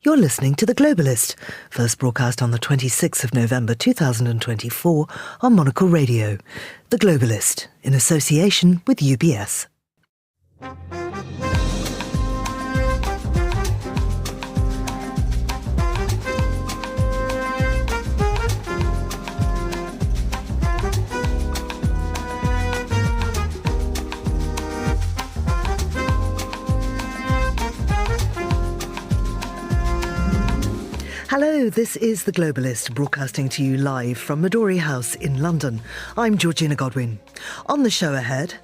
You're listening to The Globalist, first broadcast on the 26th of November 2024 on Monocle Radio. The Globalist, in association with UBS. Hello, this is The Globalist, broadcasting to you live from Midori House in London. I'm Georgina Godwin. On the show ahead...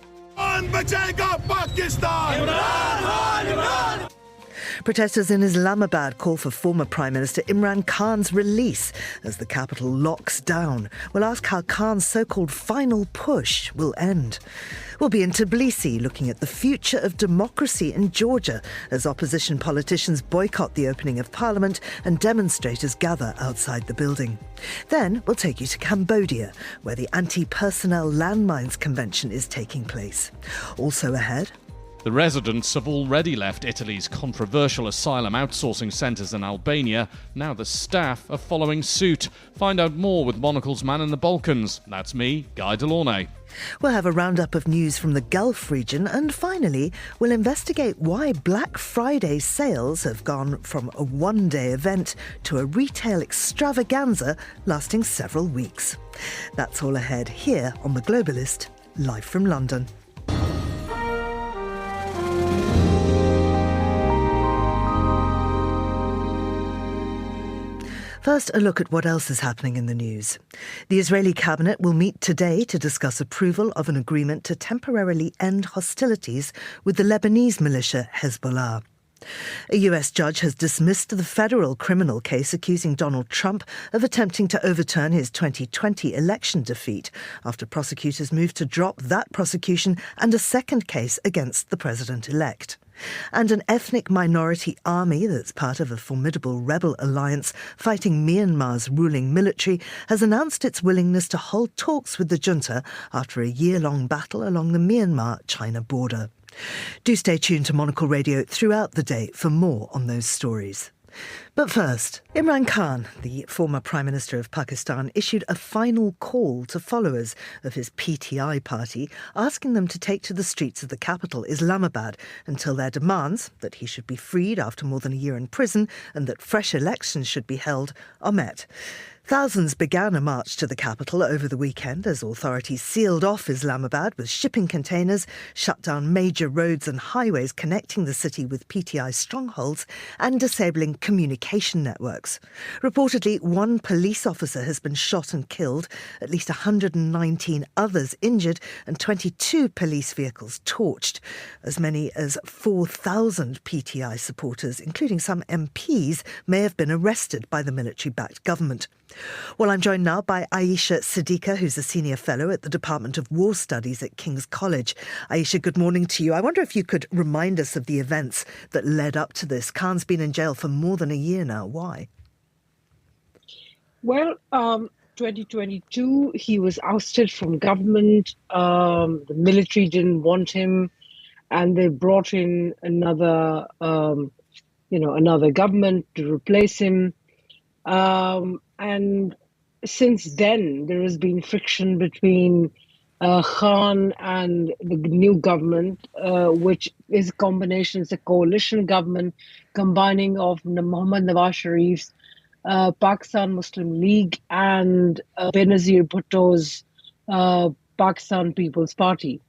Protesters in Islamabad call for former Prime Minister Imran Khan's release as the capital locks down. We'll ask how Khan's so-called final push will end. We'll be in Tbilisi looking at the future of democracy in Georgia as opposition politicians boycott the opening of parliament and demonstrators gather outside the building. Then we'll take you to Cambodia, where the Anti-Personnel Landmines Convention is taking place. Also ahead... The residents have already left Italy's controversial asylum outsourcing centres in Albania. Now the staff are following suit. Find out more with Monocle's Man in the Balkans. That's me, Guy Delaunay. We'll have a roundup of news from the Gulf region, and finally, we'll investigate why Black Friday sales have gone from a one-day event to a retail extravaganza lasting several weeks. That's all ahead here on The Globalist, live from London. First, a look at what else is happening in the news. The Israeli cabinet will meet today to discuss approval of an agreement to temporarily end hostilities with the Lebanese militia Hezbollah. A US judge has dismissed the federal criminal case accusing Donald Trump of attempting to overturn his 2020 election defeat after prosecutors moved to drop that prosecution and a second case against the president-elect. And an ethnic minority army that's part of a formidable rebel alliance fighting Myanmar's ruling military has announced its willingness to hold talks with the junta after a year-long battle along the Myanmar-China border. Do stay tuned to Monocle Radio throughout the day for more on those stories. But first, Imran Khan, the former Prime Minister of Pakistan, issued a final call to followers of his PTI party, asking them to take to the streets of the capital, Islamabad, until their demands, that he should be freed after more than a year in prison and that fresh elections should be held, are met. Thousands began a march to the capital over the weekend as authorities sealed off Islamabad with shipping containers, shut down major roads and highways connecting the city with PTI strongholds, and disabling communication networks. Reportedly, one police officer has been shot and killed, at least 119 others injured, and 22 police vehicles torched. As many as 4,000 PTI supporters, including some MPs, may have been arrested by the military-backed government. Well, I'm joined now by Aisha Siddiqa, who's a senior fellow at the Department of War Studies at King's College. Aisha, good morning to you. I wonder if you could remind us of the events that led up to this. Khan's been in jail for more than a year now. Why? Well, 2022, he was ousted from government. The military didn't want him, and they brought in another government to replace him. And since then, there has been friction between Khan and the new government, which is a combination, it's a coalition government combining of Mohammad Nawaz Sharif's Pakistan Muslim League and Benazir Bhutto's Pakistan People's Party.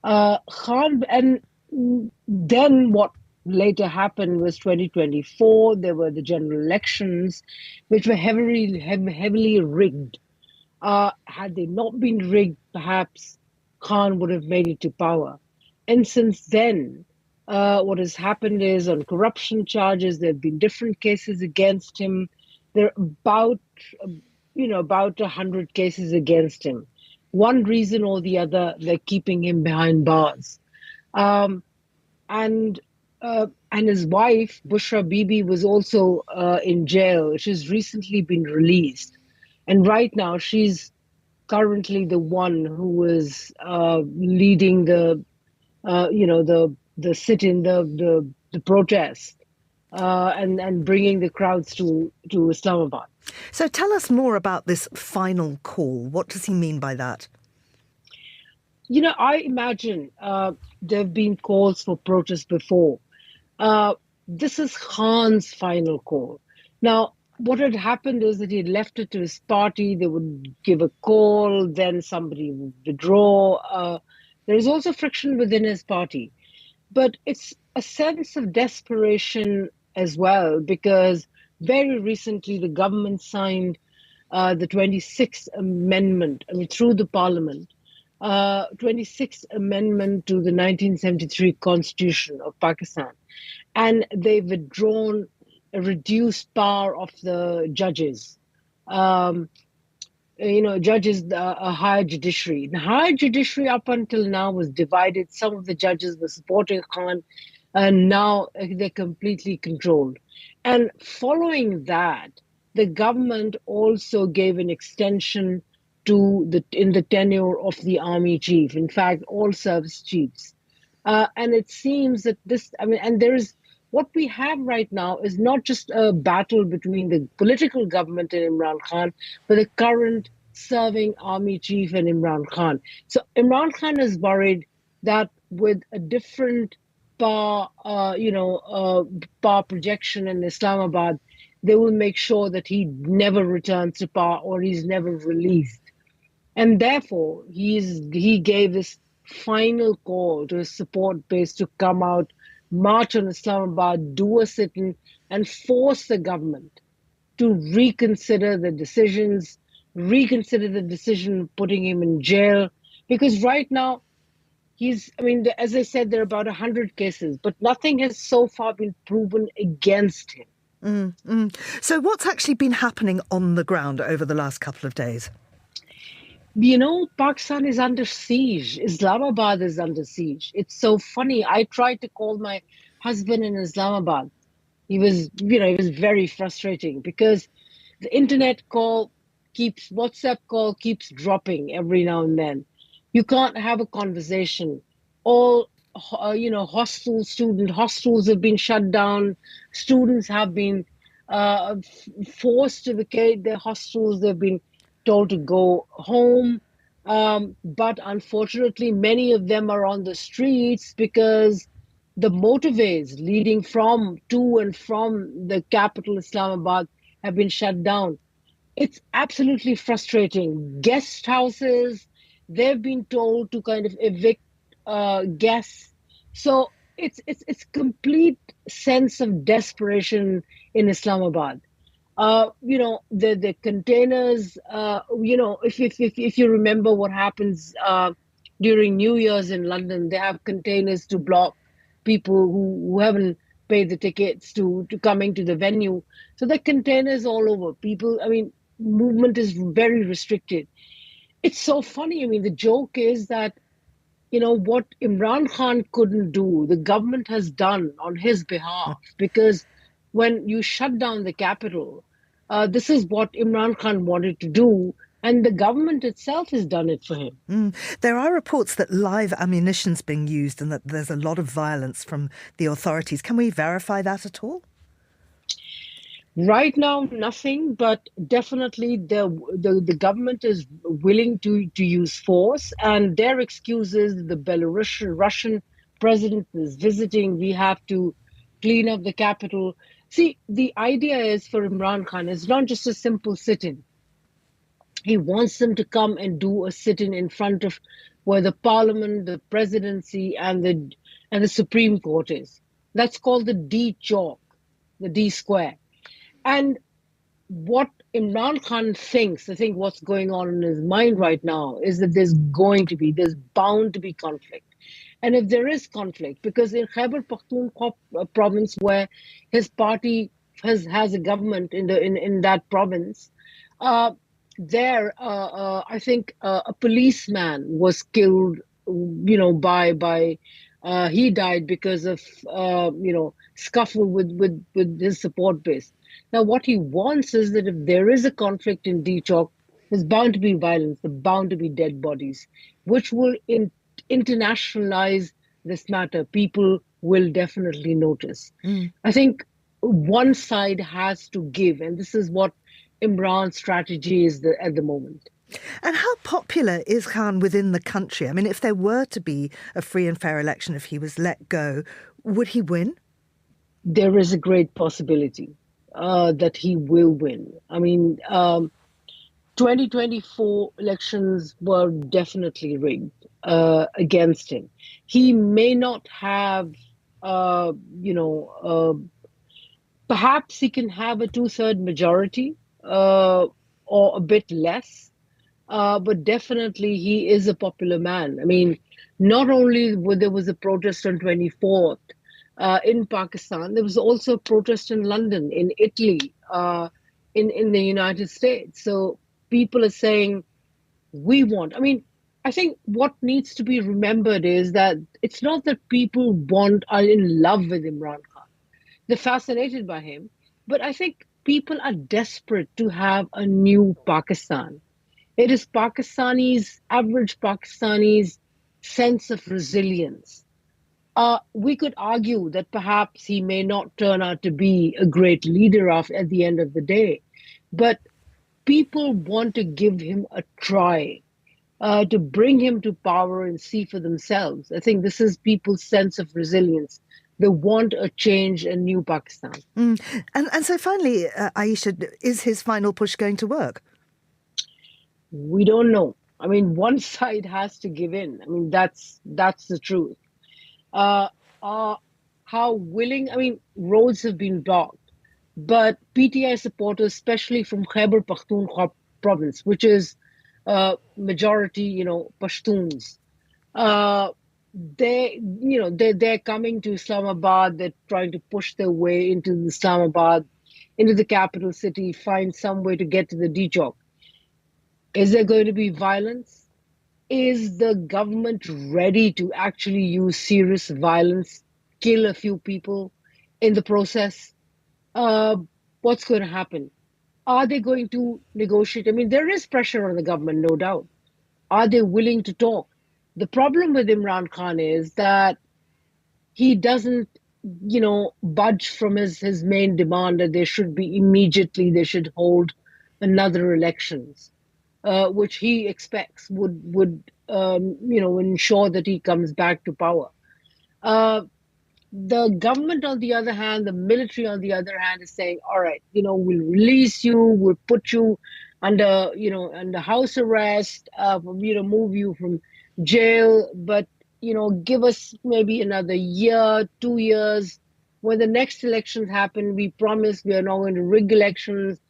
Khan, and then what later happened was 2024, there were the general elections, which were heavily rigged. Had they not been rigged, perhaps Khan would have made it to power. And since then, what has happened is on corruption charges, there have been different cases against him. There are about 100 cases against him. One reason or the other, they're keeping him behind bars. And his wife, Bushra Bibi, was also in jail. She's recently been released. And right now, she's currently the one who was leading the sit-in, the protest. and bringing the crowds to Islamabad. So tell us more about this final call. What does he mean by that? I imagine there have been calls for protest before. This is Khan's final call. Now, what had happened is that he had left it to his party. They would give a call, then somebody would withdraw. There is also friction within his party. But it's a sense of desperation as well, because very recently the government signed the 26th Amendment through the parliament. 26th Amendment to the 1973 Constitution of Pakistan. And they've withdrawn a reduced power of the judges. Judges, a higher judiciary. The higher judiciary up until now was divided. Some of the judges were supporting Khan, and now they're completely controlled. And following that, the government also gave an extension in the tenure of the army chief. In fact, all service chiefs. And it seems that what we have right now is not just a battle between the political government and Imran Khan, but the current serving army chief and Imran Khan. So Imran Khan is worried that with a different power projection in Islamabad, they will make sure that he never returns to power or he's never released. And therefore, he gave this final call to his support base to come out, march on Islamabad, do a sit-in, and force the government to reconsider the decision of putting him in jail. Because right now, as I said, there are about 100 cases, but nothing has so far been proven against him. So what's actually been happening on the ground over the last couple of days? Pakistan is under siege. Islamabad is under siege. It's so funny. I tried to call my husband in Islamabad. It was very frustrating because the WhatsApp call keeps dropping every now and then. You can't have a conversation. All, hostels have been shut down. Students have been forced to vacate their hostels. They've been told to go home. But unfortunately, many of them are on the streets because the motorways leading to and from the capital, Islamabad, have been shut down. It's absolutely frustrating. Guest houses, they've been told to kind of evict guests. So it's complete sense of desperation in Islamabad. The containers, if you remember what happens during New Year's in London, they have containers to block people who haven't paid the tickets to coming to the venue. So the containers all over. Movement is very restricted. It's so funny. The joke is that, what Imran Khan couldn't do, the government has done on his behalf, because when you shut down the capital, this is what Imran Khan wanted to do, and the government itself has done it for him. There are reports that live ammunition's being used and that there's a lot of violence from the authorities. Can we verify that at all? Right now, nothing, but definitely the government is willing to use force, and their excuse is the Russian president is visiting. We have to clean up the capital. See, the idea is for Imran Khan, it's not just a simple sit-in. He wants them to come and do a sit-in in front of where the parliament, the presidency, and the Supreme Court is. That's called the D Chowk, the D Square. And what Imran Khan thinks, I think what's going on in his mind right now is that there's bound to be conflict. And if there is conflict, because in Khyber Pakhtunkhwa province, where his party has a government in that province, I think a policeman was killed, he died because of scuffle with his support base. Now, what he wants is that if there is a conflict in D Chowk, there's bound to be violence, there's bound to be dead bodies, which will internationalize this matter. People will definitely notice. I think one side has to give, and this is what Imran's strategy is at the moment. And how popular is Khan within the country? I mean, if there were to be a free and fair election, if he was let go, would he win? There is a great possibility that he will win. I mean, 2024 elections were definitely rigged against him. He may not have, perhaps he can have a 2/3 majority or a bit less, but definitely he is a popular man. I mean, not only there was a protest on 24th in Pakistan, there was also a protest in London, in Italy, in the United States. So people are saying, I think what needs to be remembered is that it's not that people are in love with Imran Khan. They're fascinated by him. But I think people are desperate to have a new Pakistan. It is average Pakistanis' sense of resilience. We could argue that perhaps he may not turn out to be a great leader at the end of the day. But people want to give him a try, to bring him to power and see for themselves. I think this is people's sense of resilience. They want a change, a new Pakistan. And so finally, Aisha, is his final push going to work? We don't know. I mean, one side has to give in. I mean, that's the truth. How willing, I mean, roads have been blocked. But PTI supporters, especially from Khyber Pakhtunkhwa province, which is majority, Pashtuns, they're coming to Islamabad. They're trying to push their way into Islamabad, into the capital city, find some way to get to the D-Chowk. Is there going to be violence? Is the government ready to actually use serious violence, kill a few people in the process? What's going to happen? Are they going to negotiate? I mean, there is pressure on the government, no doubt. Are they willing to talk? The problem with Imran Khan is that he doesn't, budge from his main demand that they should hold another elections, which he expects would ensure that he comes back to power. The government, on the other hand, the military, on the other hand, is saying, all right, we'll release you, we'll put you under house arrest, move you from jail, but, give us maybe another year, 2 years. When the next elections happen, we promise we are not going to rig elections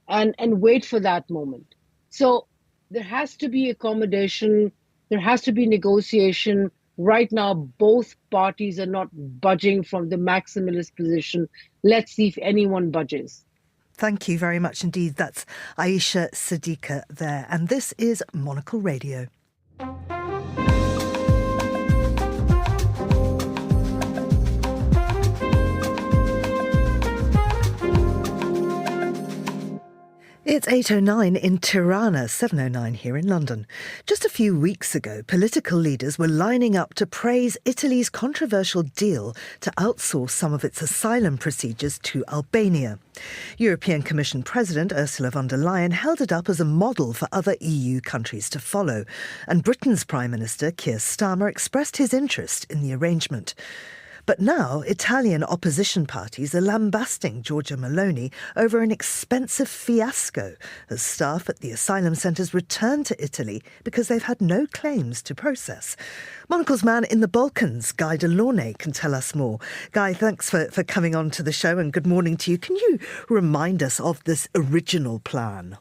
and wait for that moment. So there has to be accommodation, there has to be negotiation. Right now, both parties are not budging from the maximalist position. Let's see if anyone budges. Thank you very much indeed. That's Aisha Siddiqa there. And this is Monocle Radio. It's 8:09 in Tirana, 7:09 here in London. Just a few weeks ago, political leaders were lining up to praise Italy's controversial deal to outsource some of its asylum procedures to Albania. European Commission President Ursula von der Leyen held it up as a model for other EU countries to follow, and Britain's Prime Minister Keir Starmer expressed his interest in the arrangement. But now Italian opposition parties are lambasting Georgia Meloni over an expensive fiasco as staff at the asylum centres return to Italy because they've had no claims to process. Monocle's man in the Balkans, Guy Delaunay, can tell us more. Guy, thanks for coming on to the show and good morning to you. Can you remind us of this original plan?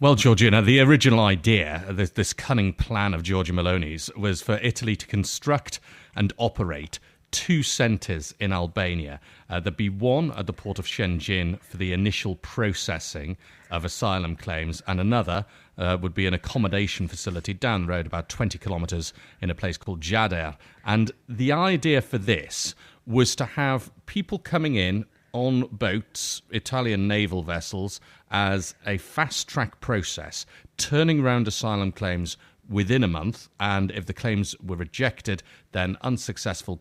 Well, Georgina, the original idea, this cunning plan of Georgia Meloni's, was for Italy to construct and operate 2 centres in Albania. There'd be one at the port of Shenzhen for the initial processing of asylum claims, and another would be an accommodation facility down the road about 20 kilometres in a place called Jader. And the idea for this was to have people coming in on boats, Italian naval vessels, as a fast-track process, turning around asylum claims within a month, and if the claims were rejected, then unsuccessful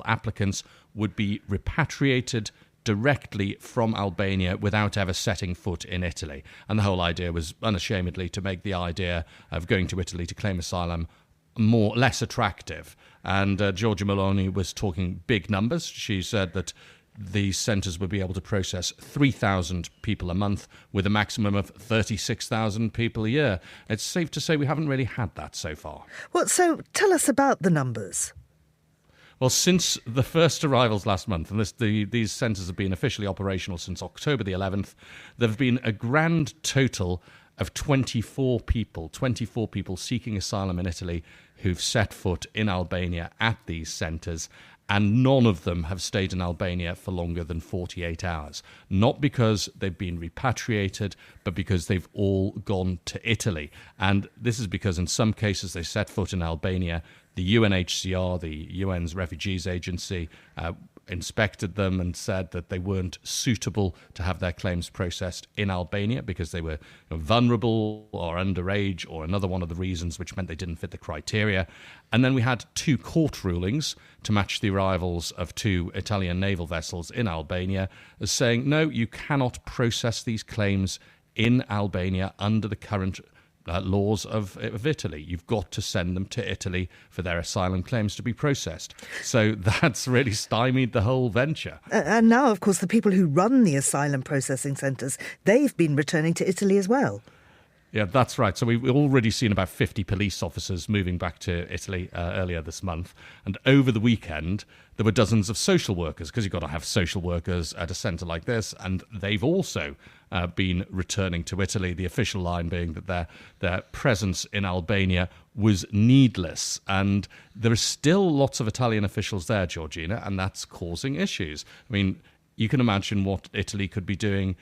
applicants would be repatriated directly from Albania without ever setting foot in Italy. And the whole idea was unashamedly to make the idea of going to Italy to claim asylum less attractive. And Georgia Meloni was talking big numbers. She said that these centres would be able to process 3,000 people a month with a maximum of 36,000 people a year. It's safe to say we haven't really had that so far. Well, so tell us about the numbers. Well, since the first arrivals last month, and these centres have been officially operational since October the 11th, there have been a grand total of 24 people seeking asylum in Italy who've set foot in Albania at these centres, and none of them have stayed in Albania for longer than 48 hours. Not because they've been repatriated, but because they've all gone to Italy. And this is because in some cases they set foot in Albania. The UNHCR, the UN's Refugees Agency, inspected them and said that they weren't suitable to have their claims processed in Albania because they were vulnerable or underage or another one of the reasons, which meant they didn't fit the criteria. And then we had 2 court rulings to match the arrivals of 2 Italian naval vessels in Albania saying, no, you cannot process these claims in Albania under the current laws of Italy. You've got to send them to Italy for their asylum claims to be processed. So that's really stymied the whole venture. And now, of course, the people who run the asylum processing centres, they've been returning to Italy as well. Yeah, that's right. So we've already seen about 50 police officers moving back to Italy earlier this month. And over the weekend, there were dozens of social workers, because you've got to have social workers at a centre like this. And they've also been returning to Italy, the official line being that their presence in Albania was needless. And there are still lots of Italian officials there, Georgina, and that's causing issues. I mean, you can imagine what Italy could be doing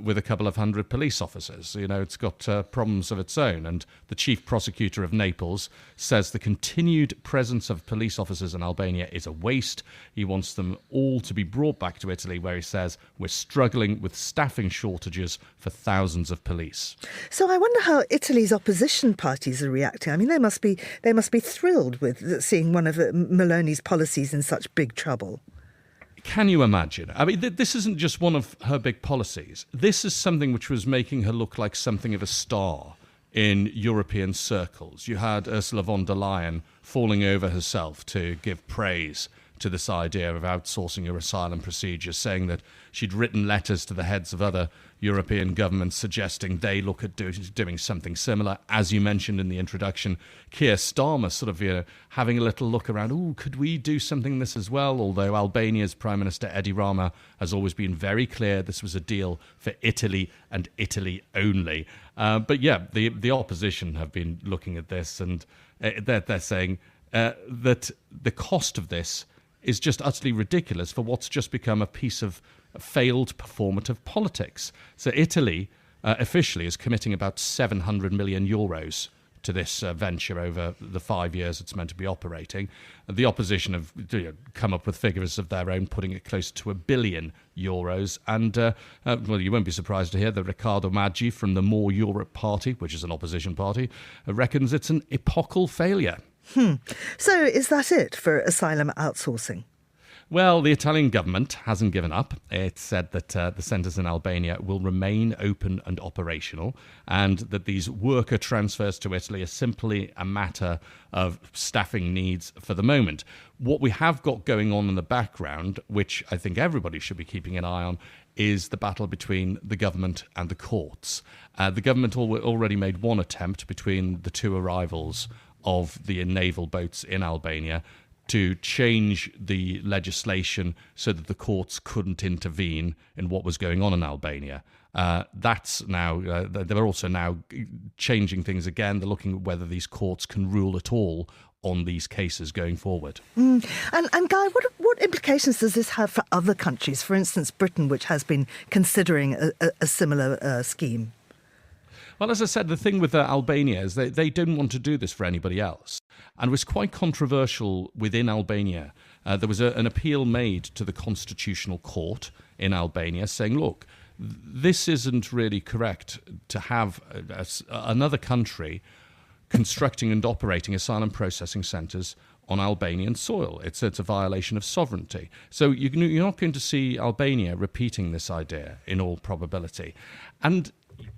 with a couple of hundred police officers. You know, it's got problems of its own. And the chief prosecutor of Naples says the continued presence of police officers in Albania is a waste. He wants them all to be brought back to Italy, where he says we're struggling with staffing shortages for thousands of police. So I wonder how Italy's opposition parties are reacting. I mean, they must be thrilled with seeing one of Meloni's policies in such big trouble. Can you imagine? I mean, this isn't just one of her big policies. This is something which was making her look like something of a star in European circles. You had Ursula von der Leyen falling over herself to give praise to this idea of outsourcing your asylum procedures, saying that she'd written letters to the heads of other European governments suggesting they look at doing something similar. As you mentioned in the introduction, Keir Starmer sort of having a little look around, could we do something this as well? Although Albania's Prime Minister Edi Rama has always been very clear this was a deal for Italy and Italy only. But yeah, the opposition have been looking at this, and they're saying that the cost of this is just utterly ridiculous for what's just become a piece of failed performative politics. So Italy officially is committing about 700 million euros to this venture over the 5 years it's meant to be operating. The opposition have come up with figures of their own, putting it close to €1 billion. And, well, you won't be surprised to hear that Riccardo Maggi from the More Europe Party, which is an opposition party, reckons it's an epochal failure. So is that it for asylum outsourcing? Well, the Italian government hasn't given up. It said that the centres in Albania will remain open and operational, and that these worker transfers to Italy are simply a matter of staffing needs for the moment. What we have got going on in the background, which I think everybody should be keeping an eye on, is the battle between the government and the courts. The government already made one attempt between the 2 arrivals of the naval boats in Albania to change the legislation so that the courts couldn't intervene in what was going on in Albania. That's now, they're also now changing things again. They're looking at whether these courts can rule at all on these cases going forward. And Guy, what implications does this have for other countries? For instance, Britain, which has been considering a similar scheme. Well, as I said, the thing with Albania is they didn't want to do this for anybody else. And it was quite controversial within Albania. There was an appeal made to the Constitutional Court in Albania saying, look, this isn't really correct to have another country constructing and operating asylum processing centres on Albanian soil. It's a violation of sovereignty. So you're not going to see Albania repeating this idea in all probability. And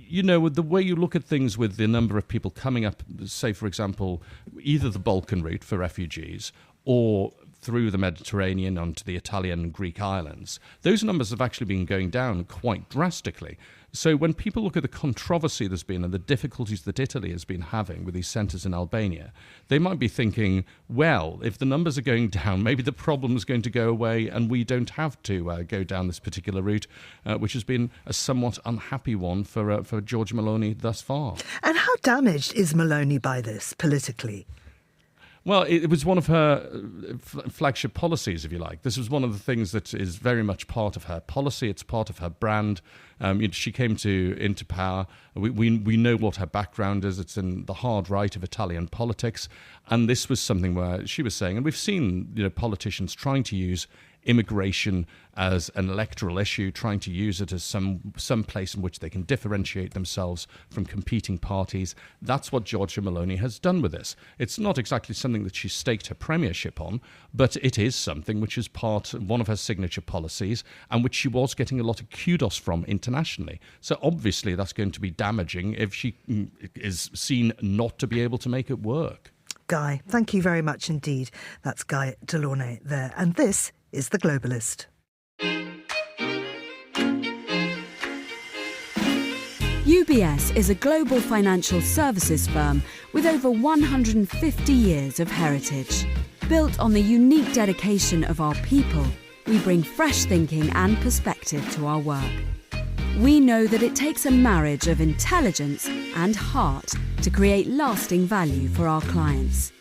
the way you look at things with the number of people coming up, say, for example, either the Balkan route for refugees or through the Mediterranean onto the Italian and Greek islands, those numbers have actually been going down quite drastically. So when people look at the controversy there's been and the difficulties that Italy has been having with these centres in Albania, they might be thinking, well, if the numbers are going down, maybe the problem's going to go away and we don't have to go down this particular route, which has been a somewhat unhappy one for Georgia Meloni thus far. And how damaged is Meloni by this politically? Well, it was one of her flagship policies, if you like. This was one of the things that is very much part of her policy. It's part of her brand. She came into power. We know what her background is. It's in the hard right of Italian politics. And this was something where she was saying, and we've seen politicians trying to use immigration as an electoral issue, trying to use it as some place in which they can differentiate themselves from competing parties. That's what Georgia Meloni has done with this. It's not exactly something that she staked her premiership on, but it is something which is one of her signature policies and which she was getting a lot of kudos from internationally. So obviously that's going to be damaging if she is seen not to be able to make it work. Guy, thank you very much indeed. That's Guy Delaunay there. And this is The Globalist. UBS is a global financial services firm with over 150 years of heritage. Built on the unique dedication of our people, we bring fresh thinking and perspective to our work. We know that it takes a marriage of intelligence and heart to create lasting value for our clients.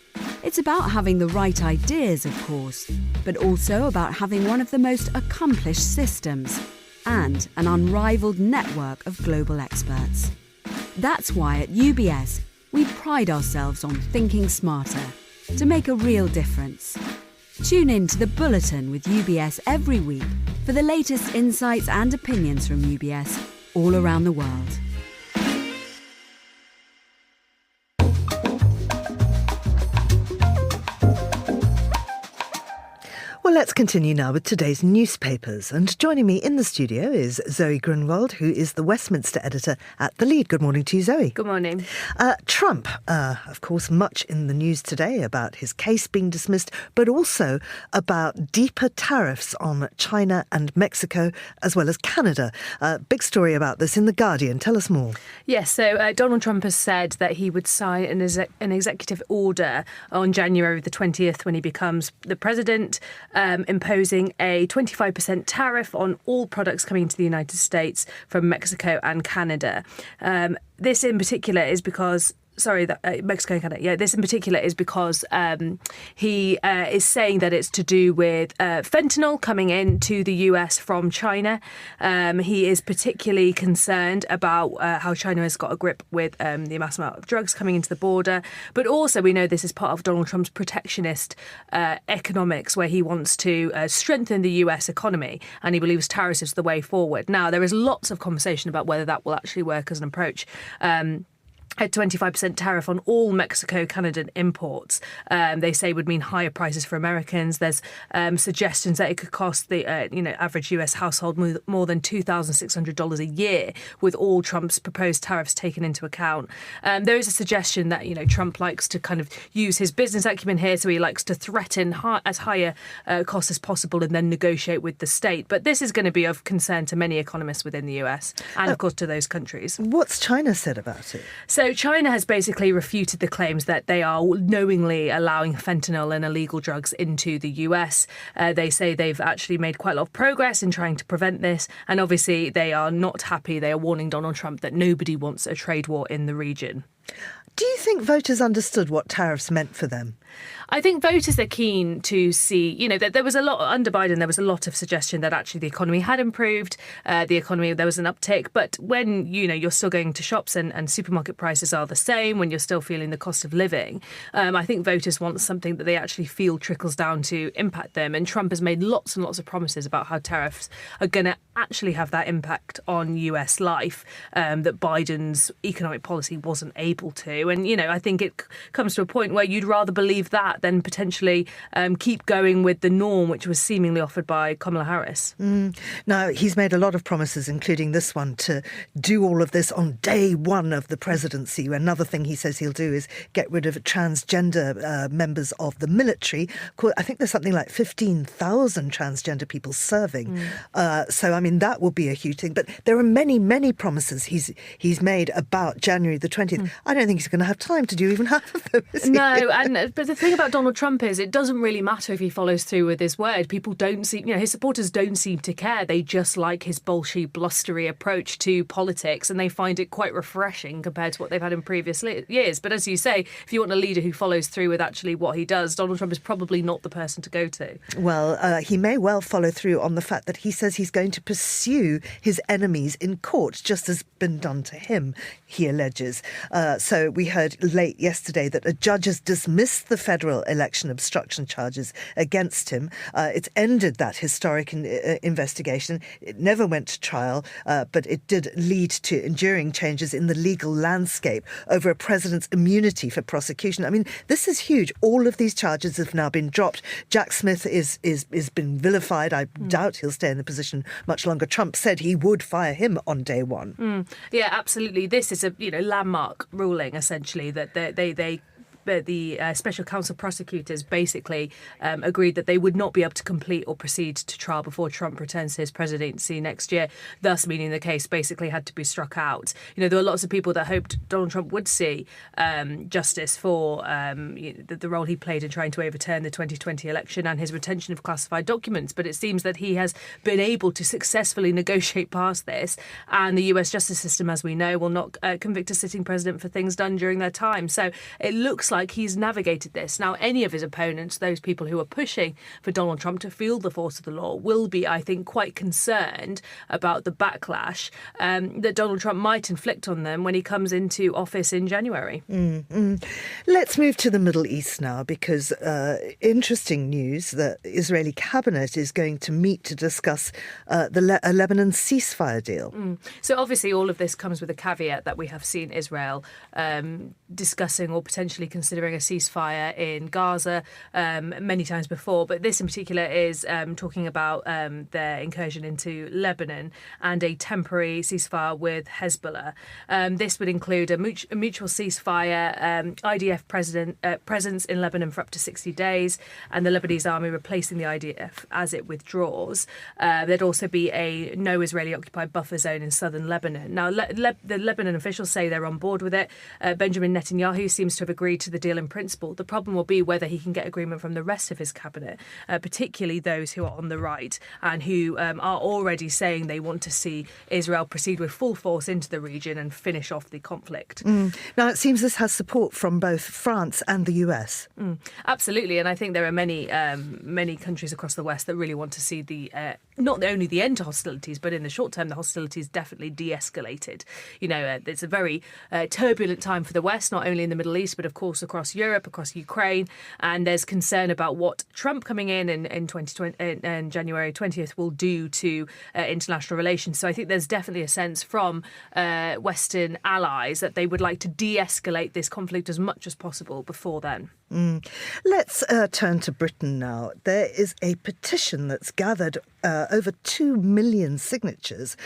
It's about having the right ideas, of course, but also about having one of the most accomplished systems and an unrivaled network of global experts. That's why at UBS, we pride ourselves on thinking smarter to make a real difference. Tune in to The Bulletin with UBS every week for the latest insights and opinions from UBS all around the world. Well, let's continue now with today's newspapers. And joining me in the studio is Zoe Grunwald, who is the Westminster editor at The Lead. Good morning to you, Zoe. Good morning. Trump, of course, much in the news today about his case being dismissed, but also about deeper tariffs on China and Mexico, as well as Canada. Big story about this in The Guardian. Tell us more. Yes, so Donald Trump has said that he would sign an executive order on January the 20th when he becomes the president, imposing a 25% tariff on all products coming into the United States from Mexico and Canada. This in particular is because Mexico and Canada. Yeah, this in particular is because he is saying that it's to do with fentanyl coming into the US from China. He is particularly concerned about how China has got a grip with the mass amount of drugs coming into the border. But also we know this is part of Donald Trump's protectionist economics, where he wants to strengthen the US economy, and he believes tariffs is the way forward. Now, there is lots of conversation about whether that will actually work as an approach. A 25% tariff on all Mexico-Canadian imports, they say would mean higher prices for Americans. There's suggestions that it could cost the average US household more than $2,600 a year with all Trump's proposed tariffs taken into account. There is a suggestion that Trump likes to kind of use his business acumen here, so he likes to threaten as higher costs as possible and then negotiate with the state. But this is going to be of concern to many economists within the US and, of course, to those countries. What's China said about it? So China has basically refuted the claims that they are knowingly allowing fentanyl and illegal drugs into the US. They say they've actually made quite a lot of progress in trying to prevent this. And obviously they are not happy. They are warning Donald Trump that nobody wants a trade war in the region. Do you think voters understood what tariffs meant for them? I think voters are keen to see, that there was a lot, under Biden, there was a lot of suggestion that actually the economy had improved, there was an uptick. But when, you're still going to shops and supermarket prices are the same, when you're still feeling the cost of living, I think voters want something that they actually feel trickles down to impact them. And Trump has made lots and lots of promises about how tariffs are going to actually have that impact on US life that Biden's economic policy wasn't able to. And, I think it comes to a point where you'd rather believe leave that than potentially keep going with the norm, which was seemingly offered by Kamala Harris. Now, he's made a lot of promises, including this one, to do all of this on day one of the presidency. Another thing he says he'll do is get rid of transgender members of the military. I think there's something like 15,000 transgender people serving. So, I mean, that will be a huge thing. But there are many, many promises he's made about January the 20th. I don't think he's going to have time to do even half of them. But the thing about Donald Trump is it doesn't really matter if he follows through with his word. People don't seem, his supporters don't seem to care. They just like his bolshy, blustery approach to politics, and they find it quite refreshing compared to what they've had in previous years. But as you say, if you want a leader who follows through with actually what he does, Donald Trump is probably not the person to go to. Well, he may well follow through on the fact that he says he's going to pursue his enemies in court, just as been done to him, he alleges. So we heard late yesterday that a judge has dismissed the federal election obstruction charges against him. It's ended that historic investigation. It never went to trial, but it did lead to enduring changes in the legal landscape over a president's immunity for prosecution. I mean, this is huge. All of these charges have now been dropped. Jack Smith is been vilified. I doubt he'll stay in the position much longer. Trump said he would fire him on day one. Yeah, absolutely. This is a landmark ruling, essentially, that the special counsel prosecutors basically agreed that they would not be able to complete or proceed to trial before Trump returns to his presidency next year, thus meaning the case basically had to be struck out. There were lots of people that hoped Donald Trump would see justice for the role he played in trying to overturn the 2020 election and his retention of classified documents. But it seems that he has been able to successfully negotiate past this, and the US justice system, as we know, will not convict a sitting president for things done during their time. So it looks like he's navigated this. Now, any of his opponents, those people who are pushing for Donald Trump to feel the force of the law, will be, I think, quite concerned about the backlash that Donald Trump might inflict on them when he comes into office in January. Let's move to the Middle East now, because interesting news, the Israeli cabinet is going to meet to discuss a Lebanon ceasefire deal. So obviously all of this comes with a caveat that we have seen Israel discussing or potentially considering a ceasefire in Gaza many times before. But this in particular is talking about their incursion into Lebanon and a temporary ceasefire with Hezbollah. This would include a mutual ceasefire, IDF presence in Lebanon for up to 60 days, and the Lebanese army replacing the IDF as it withdraws. There'd also be a no Israeli occupied buffer zone in southern Lebanon. Now, the Lebanon officials say they're on board with it. Benjamin Netanyahu seems to have agreed to the deal in principle. The problem will be whether he can get agreement from the rest of his cabinet, particularly those who are on the right and who are already saying they want to see Israel proceed with full force into the region and finish off the conflict. Now, it seems this has support from both France and the US. Absolutely, and I think there are many countries across the West that really want to see not only the end to hostilities, but in the short term, the hostilities definitely de-escalated. It's a very turbulent time for the West, not only in the Middle East, but of course across Europe, across Ukraine, and there's concern about what Trump coming in 2020 and January 20th will do to international relations. So I think there's definitely a sense from Western allies that they would like to de-escalate this conflict as much as possible before then. Let's turn to Britain now. There is a petition that's gathered over 2 million signatures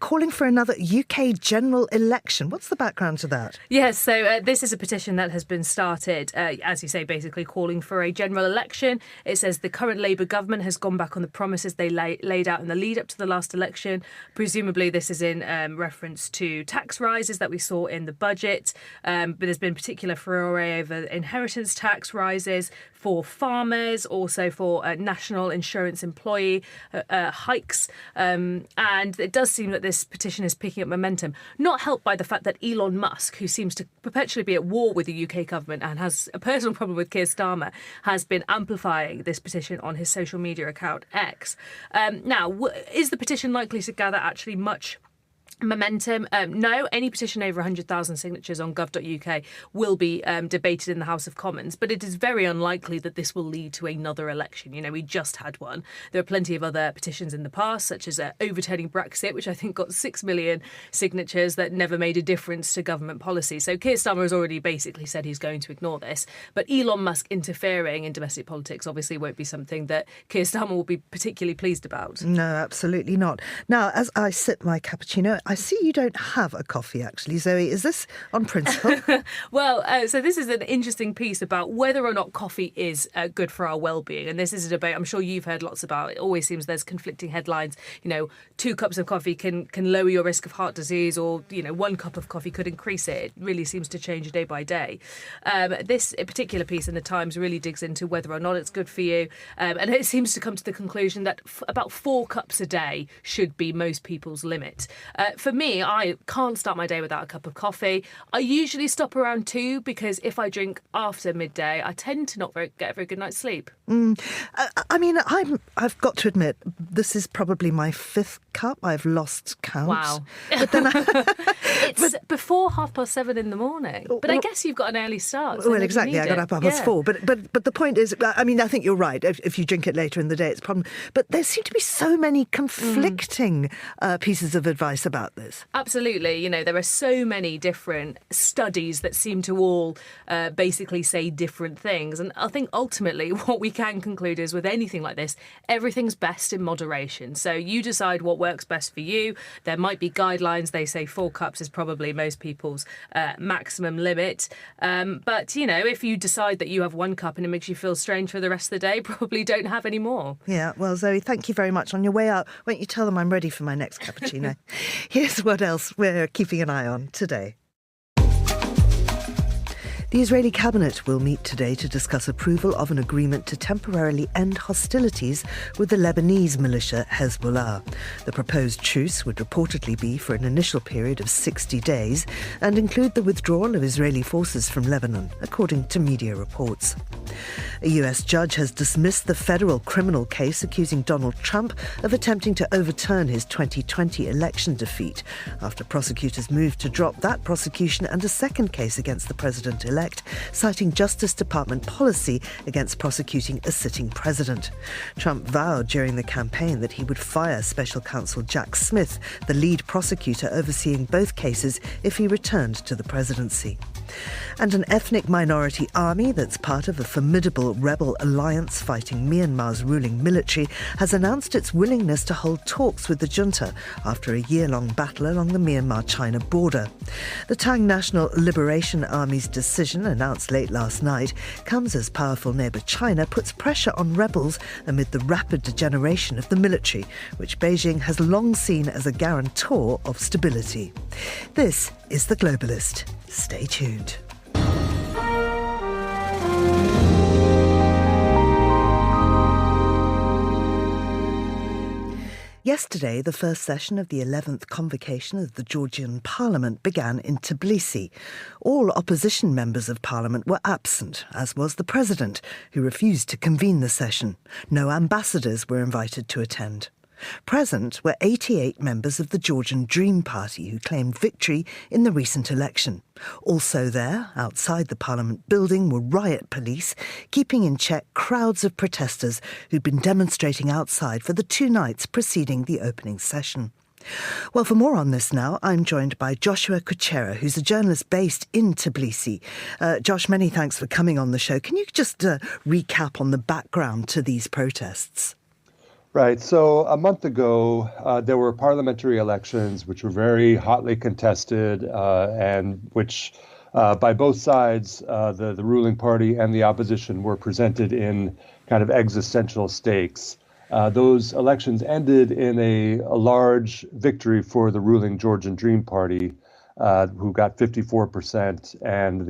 calling for another UK general election. What's the background to that? Yes, so this is a petition that has been started, as you say, basically calling for a general election. It says the current Labour government has gone back on the promises they laid out in the lead up to the last election. Presumably this is in reference to tax rises that we saw in the budget, but there's been particular furore over inheritance tax rises for farmers, also for national insurance employee hikes. And it does seem that this petition is picking up momentum, not helped by the fact that Elon Musk, who seems to perpetually be at war with the UK government and has a personal problem with Keir Starmer, has been amplifying this petition on his social media account X. Now, is the petition likely to gather actually much Momentum, no. Any petition over 100,000 signatures on gov.uk will be debated in the House of Commons, but it is very unlikely that this will lead to another election. We just had one. There are plenty of other petitions in the past, such as overturning Brexit, which I think got 6 million signatures that never made a difference to government policy. So Keir Starmer has already basically said he's going to ignore this. But Elon Musk interfering in domestic politics obviously won't be something that Keir Starmer will be particularly pleased about. No, absolutely not. Now, as I sip my cappuccino, I see you don't have a coffee, actually. Zoe, is this on principle? Well, so this is an interesting piece about whether or not coffee is good for our well-being. And this is a debate I'm sure you've heard lots about. It always seems there's conflicting headlines. 2 cups of coffee can lower your risk of heart disease, or, 1 cup of coffee could increase it. It really seems to change day by day. This particular piece in the Times really digs into whether or not it's good for you. And it seems to come to the conclusion that about 4 cups a day should be most people's limit. For me, I can't start my day without a cup of coffee. I usually stop around 2 because if I drink after midday, I tend to not get a very good night's sleep. I've got to admit, this is probably my 5th cup. I've lost count. Wow. But then it's before 7:30 in the morning. But I guess you've got an early start. Well, exactly. I got up at 4. But the point is, I think you're right. If you drink it later in the day, it's a problem. But there seem to be so many conflicting pieces of advice about this. Absolutely. There are so many different studies that seem to all basically say different things. And I think ultimately what we can conclude is with anything like this, everything's best in moderation. So you decide what works best for you. There might be guidelines. They say 4 cups is probably most people's maximum limit. But, if you decide that you have 1 cup and it makes you feel strange for the rest of the day, probably don't have any more. Yeah, well, Zoe, thank you very much. On your way out, won't you tell them I'm ready for my next cappuccino? Here's what else we're keeping an eye on today. The Israeli cabinet will meet today to discuss approval of an agreement to temporarily end hostilities with the Lebanese militia Hezbollah. The proposed truce would reportedly be for an initial period of 60 days and include the withdrawal of Israeli forces from Lebanon, according to media reports. A US judge has dismissed the federal criminal case accusing Donald Trump of attempting to overturn his 2020 election defeat after prosecutors moved to drop that prosecution and a second case against the president-elect, citing Justice Department policy against prosecuting a sitting president. Trump vowed during the campaign that he would fire Special Counsel Jack Smith, the lead prosecutor overseeing both cases, if he returned to the presidency. And an ethnic minority army that's part of a formidable rebel alliance fighting Myanmar's ruling military has announced its willingness to hold talks with the junta after a year-long battle along the Myanmar-China border. The Tang National Liberation Army's decision, announced late last night, comes as powerful neighbour China puts pressure on rebels amid the rapid degeneration of the military, which Beijing has long seen as a guarantor of stability. This is The Globalist. Stay tuned. Yesterday, the first session of the 11th convocation of the Georgian Parliament began in Tbilisi. All opposition members of Parliament were absent, as was the President, who refused to convene the session. No ambassadors were invited to attend. Present were 88 members of the Georgian Dream Party who claimed victory in the recent election. Also there, outside the Parliament building, were riot police, keeping in check crowds of protesters who'd been demonstrating outside for the 2 nights preceding the opening session. Well, for more on this now, I'm joined by Joshua Kuchera, who's a journalist based in Tbilisi. Josh, many thanks for coming on the show. Can you just recap on the background to these protests? Right. So a month ago, there were parliamentary elections, which were very hotly contested and which by both sides, the ruling party and the opposition, were presented in kind of existential stakes. Those elections ended in a large victory for the ruling Georgian Dream Party, who got 54%, and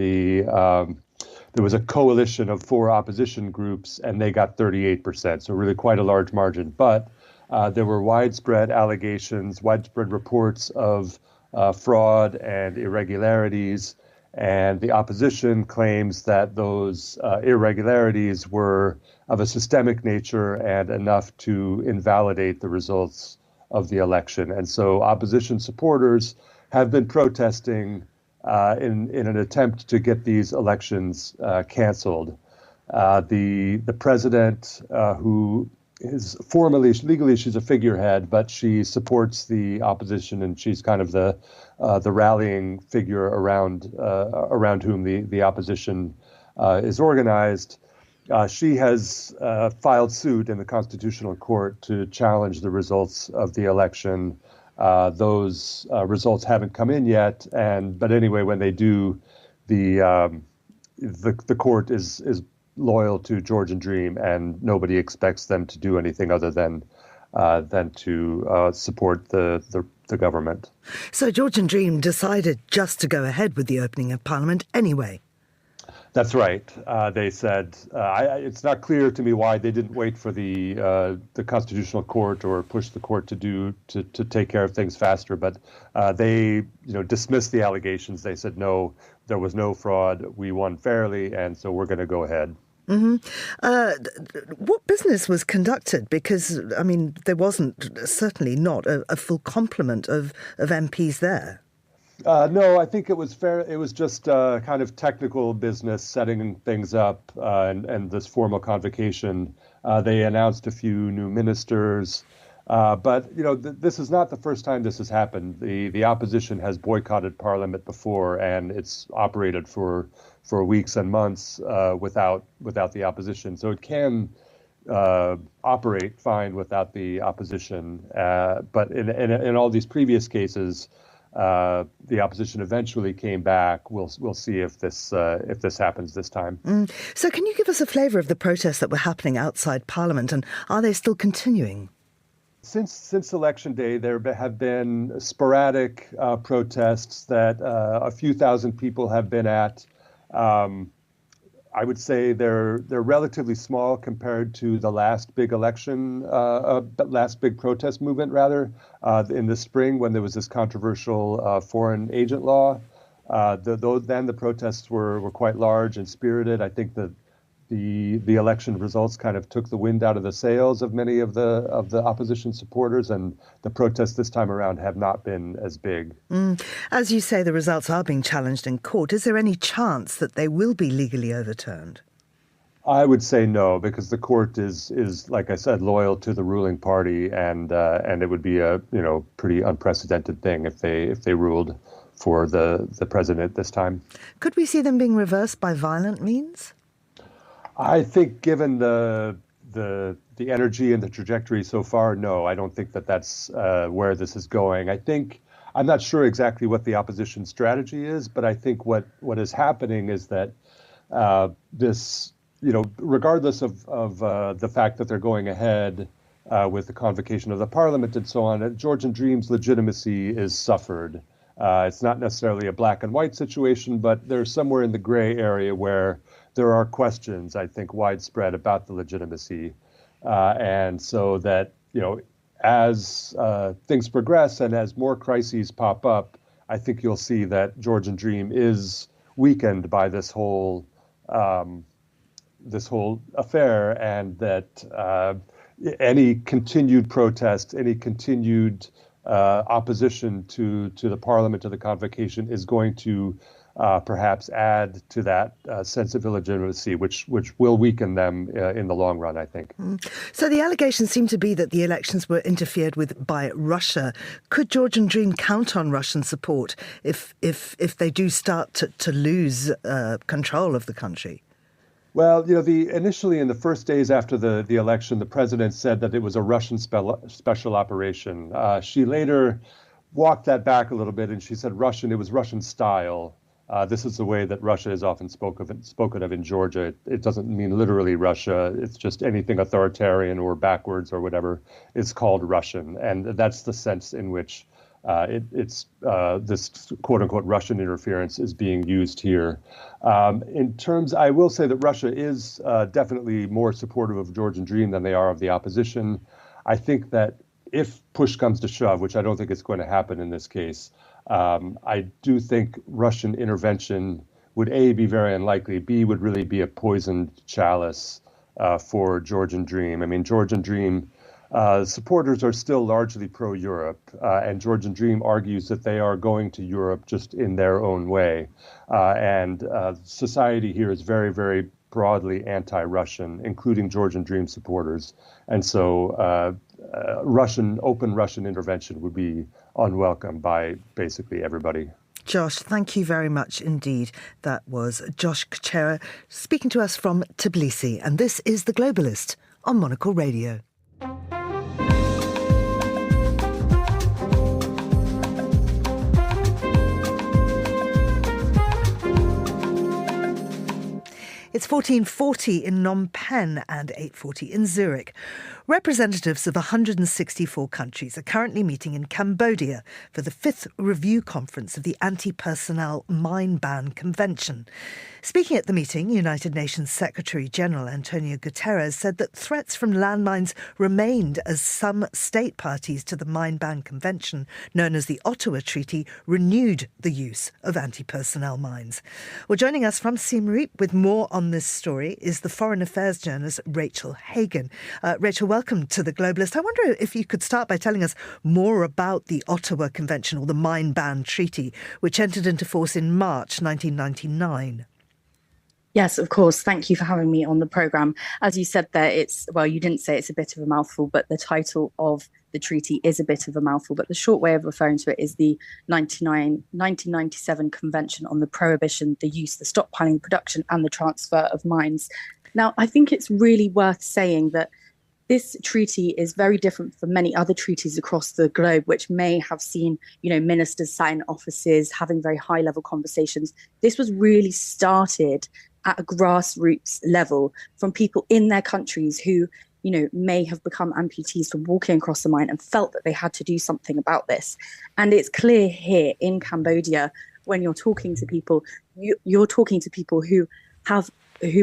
there was a coalition of 4 opposition groups, and they got 38%, so really quite a large margin. But there were widespread allegations, widespread reports of fraud and irregularities, and the opposition claims that those irregularities were of a systemic nature and enough to invalidate the results of the election. And so opposition supporters have been protesting in an attempt to get these elections canceled. The president, who is formally, legally, she's a figurehead, but she supports the opposition, and she's kind of the rallying figure around whom the opposition is organized. She has filed suit in the Constitutional Court to challenge the results of the election. Those results haven't come in yet, but anyway, when they do, the court is loyal to Georgian Dream, and nobody expects them to do anything other than to support the government. So Georgian Dream decided just to go ahead with the opening of Parliament anyway. That's right. They said it's not clear to me why they didn't wait for the Constitutional Court or push the court to take care of things faster. But they dismissed the allegations. They said no, there was no fraud. We won fairly, and so we're going to go ahead. Mm-hmm. What business was conducted? Because I mean, there wasn't certainly not a full complement of MPs there. No, I think it was fair. It was just kind of technical business, setting things up, and this formal convocation. They announced a few new ministers, but this is not the first time this has happened. The opposition has boycotted Parliament before, and it's operated for weeks and months without the opposition. So it can operate fine without the opposition. But in all these previous cases, the opposition eventually came back. We'll see if this happens this time. So can you give us a flavour of the protests that were happening outside Parliament, and are they still continuing? Since Election Day, there have been sporadic protests that a few thousand people have been at. I would say they're relatively small compared to the last big election, last big protest movement, rather, in the spring when there was this controversial foreign agent law. Then the protests were quite large and spirited. I think that the election results kind of took the wind out of the sails of many of the opposition supporters, and the protests this time around have not been as big. As you say, the results are being challenged in court. Is there any chance that they will be legally overturned? I would say no, because the court is like I said, loyal to the ruling party, and it would be a pretty unprecedented thing if they ruled for the president this time. Could we see them being reversed by violent means? I think, given the energy and the trajectory so far, no, I don't think that's where this is going. I'm not sure exactly what the opposition strategy is, but I think what is happening is that this, regardless of the fact that they're going ahead with the convocation of the parliament and so on, Georgian Dream's legitimacy is suffered. It's not necessarily a black and white situation, but there's somewhere in the gray area where there are questions, I think, widespread about the legitimacy. And so that, as things progress and as more crises pop up, I think you'll see that Georgian Dream is weakened by this whole affair, and that any continued protest, any continued opposition to the parliament, to the convocation, is going to perhaps add to that sense of illegitimacy, which will weaken them in the long run, I think. So the allegations seem to be that the elections were interfered with by Russia. Could Georgian Dream count on Russian support if they do start to lose control of the country? Well, initially in the first days after the election, the president said that it was a Russian special operation. She later walked that back a little bit, and she said it was Russian style. This is the way that Russia is often spoken of in Georgia. It doesn't mean literally Russia. It's just anything authoritarian or backwards or whatever is called Russian. And that's the sense in which it's this quote unquote Russian interference is being used here. I will say that Russia is definitely more supportive of Georgian Dream than they are of the opposition. I think that if push comes to shove, which I don't think is going to happen in this case, I do think Russian intervention would A, be very unlikely, B, would really be a poisoned chalice for Georgian Dream. I mean, Georgian Dream Supporters are still largely pro-Europe, and Georgian Dream argues that they are going to Europe just in their own way. And society here is very, very broadly anti-Russian, including Georgian Dream supporters. And so open Russian intervention would be unwelcome by basically everybody. Josh, thank you very much indeed. That was Josh Kuchera speaking to us from Tbilisi. And this is The Globalist on Monocle Radio. It's 14:40 in Phnom Penh and 8:40 in Zurich. Representatives of 164 countries are currently meeting in Cambodia for the 5th review conference of the Anti-Personnel Mine Ban Convention. Speaking at the meeting, United Nations Secretary-General Antonio Guterres said that threats from landmines remained as some state parties to the Mine Ban Convention, known as the Ottawa Treaty, renewed the use of anti-personnel mines. Well, joining us from Siem Reap with more on this story is the Foreign Affairs journalist Rachel Hagan. Rachel, welcome to The Globalist. I wonder if you could start by telling us more about the Ottawa Convention, or the Mine Ban Treaty, which entered into force in March 1999. Yes, of course. Thank you for having me on the programme. As you said there, you didn't say it's a bit of a mouthful, but the title of the treaty is a bit of a mouthful. But the short way of referring to it is the 1997 Convention on the Prohibition, the Use, the Stockpiling, Production and the Transfer of Mines. Now, I think it's really worth saying that this treaty is very different from many other treaties across the globe, which may have seen, ministers sat in offices having very high-level conversations. This was really started at a grassroots level from people in their countries who, may have become amputees from walking across the mine and felt that they had to do something about this. And it's clear here in Cambodia, when you're talking to people, you're talking to people who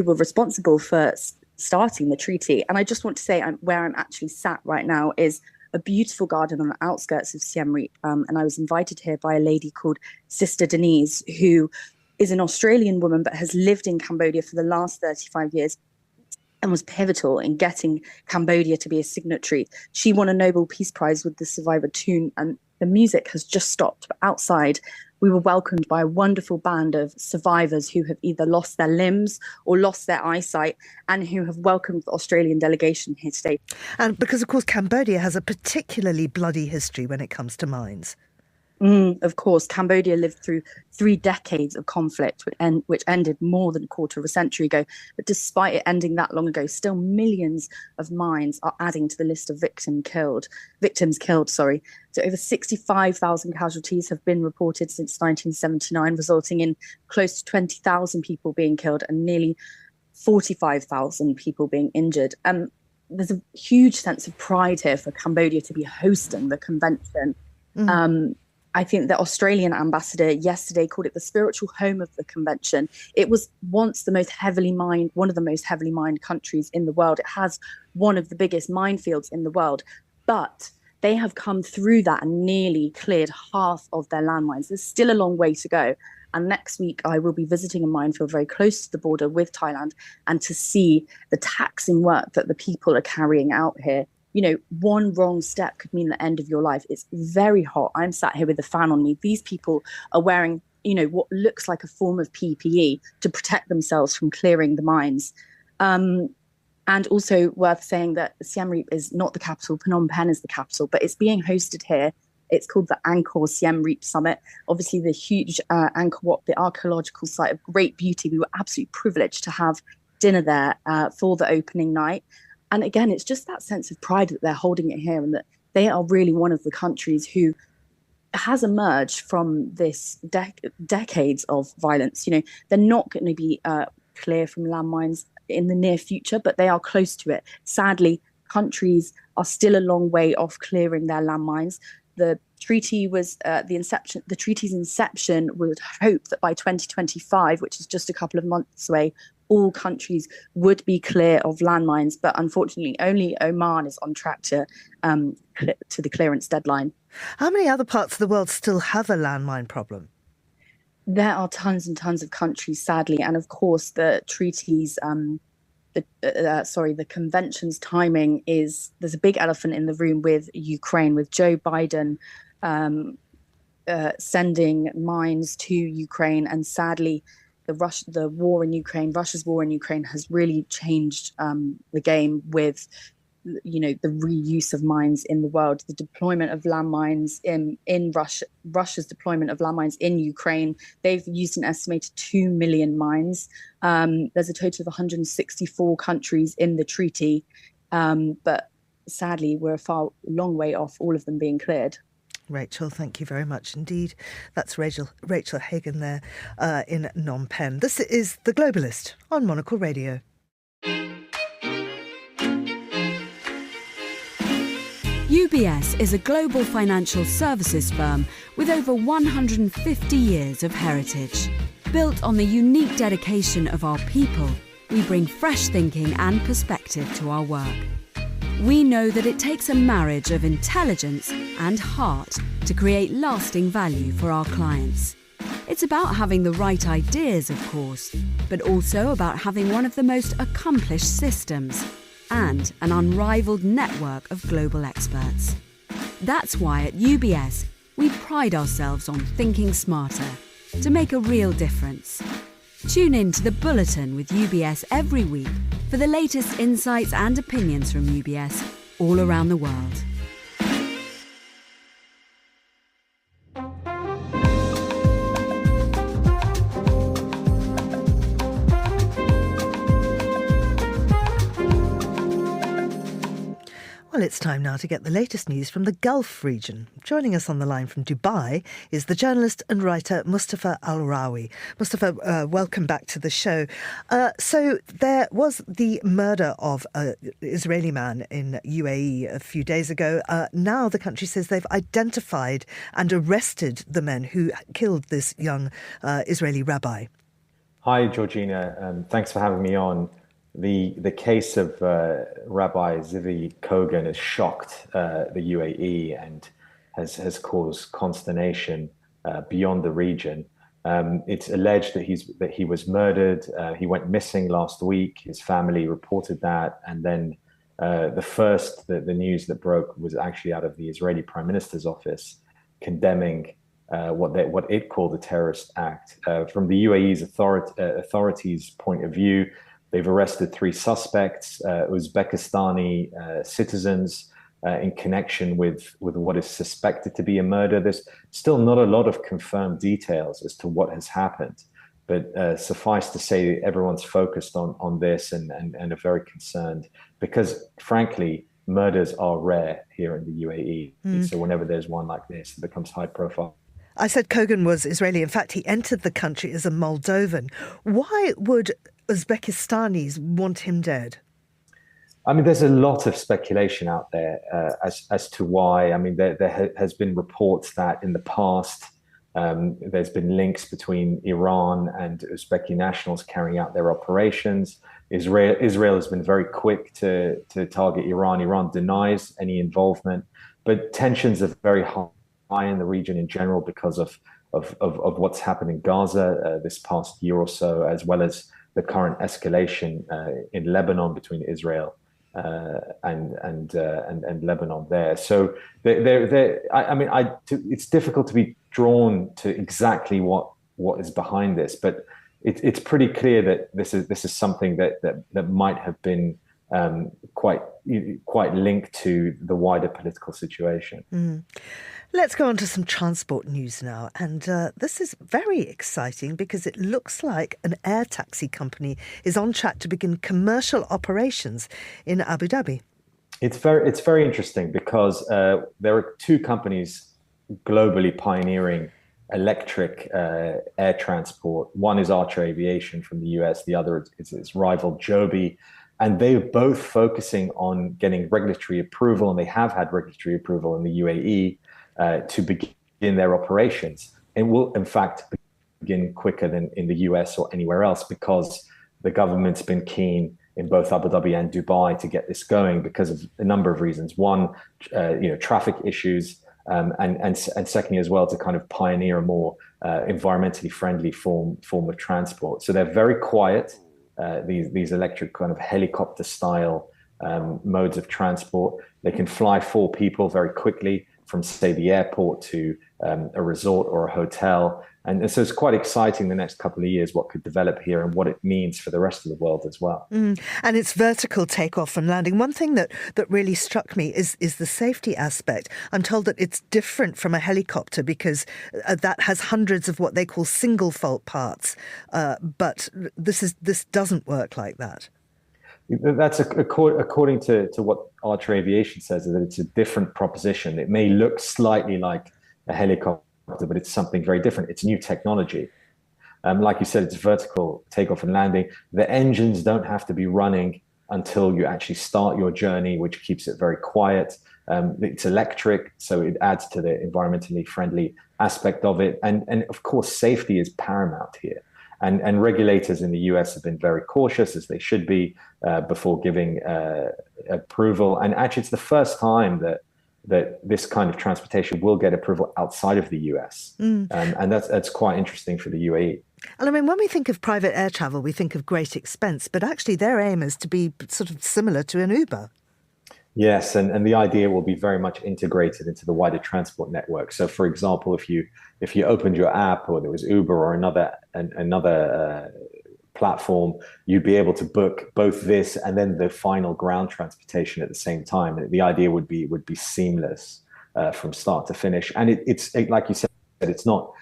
were responsible for starting the treaty. And I just want to say where I'm actually sat right now is a beautiful garden on the outskirts of Siem Reap. And I was invited here by a lady called Sister Denise, who is an Australian woman but has lived in Cambodia for the last 35 years and was pivotal in getting Cambodia to be a signatory. She won a Nobel Peace Prize with the Survivor tune, and the music has just stopped. But outside, we were welcomed by a wonderful band of survivors who have either lost their limbs or lost their eyesight, and who have welcomed the Australian delegation here today. And because, of course, Cambodia has a particularly bloody history when it comes to mines. Of course, Cambodia lived through 3 decades of conflict, which ended more than a quarter of a century ago. But despite it ending that long ago, still millions of mines are adding to the list of victims killed. So over 65,000 casualties have been reported since 1979, resulting in close to 20,000 people being killed and nearly 45,000 people being injured. There's a huge sense of pride here for Cambodia to be hosting the convention. I think the Australian ambassador yesterday called it the spiritual home of the convention. It was once one of the most heavily mined countries in the world. It has one of the biggest minefields in the world, but they have come through that and nearly cleared half of their landmines. There's still a long way to go. And next week, I will be visiting a minefield very close to the border with Thailand, and to see the taxing work that the people are carrying out here. One wrong step could mean the end of your life. It's very hot. I'm sat here with a fan on me. These people are wearing, what looks like a form of PPE to protect themselves from clearing the mines. And also worth saying that Siem Reap is not the capital. Phnom Penh is the capital, but it's being hosted here. It's called the Angkor Siem Reap Summit. Obviously, the huge Angkor Wat, the archaeological site of great beauty. We were absolutely privileged to have dinner there for the opening night. And again, it's just that sense of pride that they're holding it here, and that they are really one of the countries who has emerged from this decades of violence. They're not going to be clear from landmines in the near future, but they are close to it. Sadly, countries are still a long way off clearing their landmines. The treaty was the treaty's inception would hope that by 2025, which is just a couple of months away, all countries would be clear of landmines. But unfortunately, only Oman is on track to the clearance deadline. How many other parts of the world still have a landmine problem? There are tons and tons of countries, sadly. And of course, the treaty's the convention's timing is, there's a big elephant in the room with Ukraine, with Joe Biden sending mines to Ukraine, and sadly, Russia's war in Ukraine has really changed the game with, the reuse of mines in the world, the deployment of landmines in Russia's deployment of landmines in Ukraine. They've used an estimated 2 million mines. There's a total of 164 countries in the treaty, but sadly, we're a long way off all of them being cleared. Rachel, thank you very much indeed. That's Rachel Hagan there in Phnom Penh. This is The Globalist on Monocle Radio. UBS is a global financial services firm with over 150 years of heritage. Built on the unique dedication of our people, we bring fresh thinking and perspective to our work. We know that it takes a marriage of intelligence and heart to create lasting value for our clients. It's about having the right ideas, of course, but also about having one of the most accomplished systems and an unrivaled network of global experts. That's why at UBS, we pride ourselves on thinking smarter to make a real difference. Tune in to The Bulletin with UBS every week for the latest insights and opinions from UBS all around the world. Well, it's time now to get the latest news from the Gulf region. Joining us on the line from Dubai is the journalist and writer Mustafa Al-Rawi. Mustafa, welcome back to the show. So there was the murder of an Israeli man in UAE a few days ago. Now the country says they've identified and arrested the men who killed this young Israeli rabbi. Hi, Georgina. Thanks for having me on. The case of Rabbi Zivi Kogan has shocked the UAE and has caused consternation beyond the region. It's alleged that he was murdered. He went missing last week. His family reported that, and then the news that broke was actually out of the Israeli Prime Minister's office, condemning what it called a terrorist act. From the UAE's authorities' point of view, they've arrested 3 suspects, Uzbekistani citizens, in connection with what is suspected to be a murder. There's still not a lot of confirmed details as to what has happened, but suffice to say, everyone's focused on this and are very concerned because, frankly, murders are rare here in the UAE. So whenever there's one like this, it becomes high profile. I said Kogan was Israeli. In fact, he entered the country as a Moldovan. Why would Uzbekistanis want him dead? I mean, there's a lot of speculation out there as to why. I mean, there has been reports that in the past there's been links between Iran and Uzbeki nationals carrying out their operations. Israel has been very quick to target Iran. Iran denies any involvement, but tensions are very high in the region in general because of what's happened in Gaza this past year or so, as well as the current escalation in Lebanon between Israel and Lebanon there. So it's difficult to be drawn to exactly what is behind this, but it's pretty clear that this is something that might have been quite linked to the wider political situation. Let's go on to some transport news now. And this is very exciting because it looks like an air taxi company is on track to begin commercial operations in Abu Dhabi. It's very interesting because there are 2 companies globally pioneering electric air transport. One is Archer Aviation from the US, the other is its rival Joby. And they're both focusing on getting regulatory approval, and they have had regulatory approval in the UAE to begin their operations. And will, in fact, begin quicker than in the US or anywhere else because the government's been keen in both Abu Dhabi and Dubai to get this going because of a number of reasons. One, traffic issues, and secondly as well to kind of pioneer a more environmentally friendly form of transport. So they're very quiet. these electric kind of helicopter style modes of transport. They can fly 4 people very quickly from, say, the airport to a resort or a hotel. And so it's quite exciting the next couple of years what could develop here and what it means for the rest of the world as well. And it's vertical takeoff and landing. One thing that really struck me is the safety aspect. I'm told that it's different from a helicopter because that has hundreds of what they call single fault parts. But this doesn't work like that. That's according to what Archer Aviation says, that it's a different proposition. It may look slightly like a helicopter, but it's something very different. It's new technology. Like you said, it's vertical takeoff and landing. The engines don't have to be running until you actually start your journey, which keeps it very quiet. It's electric, so it adds to the environmentally friendly aspect of it. And of course, safety is paramount here. And regulators in the US have been very cautious, as they should be, before giving approval. And actually, it's the first time that this kind of transportation will get approval outside of the US. And that's quite interesting for the UAE. And I mean, when we think of private air travel, we think of great expense, but actually their aim is to be sort of similar to an Uber. Yes, and the idea will be very much integrated into the wider transport network. So, for example, if you opened your app, or there was Uber or another platform, you'd be able to book both this and then the final ground transportation at the same time. And the idea would be seamless from start to finish. And it's like you said, it's not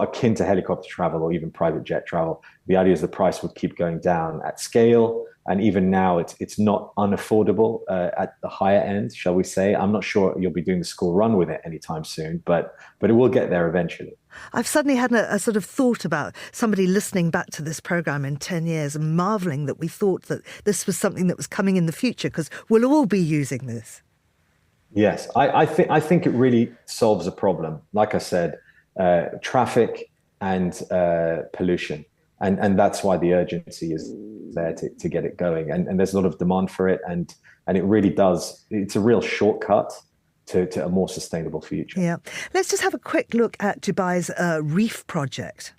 akin to helicopter travel or even private jet travel. The idea is the price would keep going down at scale. And even now, it's not unaffordable at the higher end, shall we say. I'm not sure you'll be doing the school run with it anytime soon, but it will get there eventually. I've suddenly had a sort of thought about somebody listening back to this programme in 10 years and marvelling that we thought that this was something that was coming in the future, because we'll all be using this. Yes, I think it really solves a problem. Like I said, traffic and pollution. And that's why the urgency is there to get it going. And there's a lot of demand for it. And it really does. It's a real shortcut to a more sustainable future. Yeah. Let's just have a quick look at Dubai's reef project.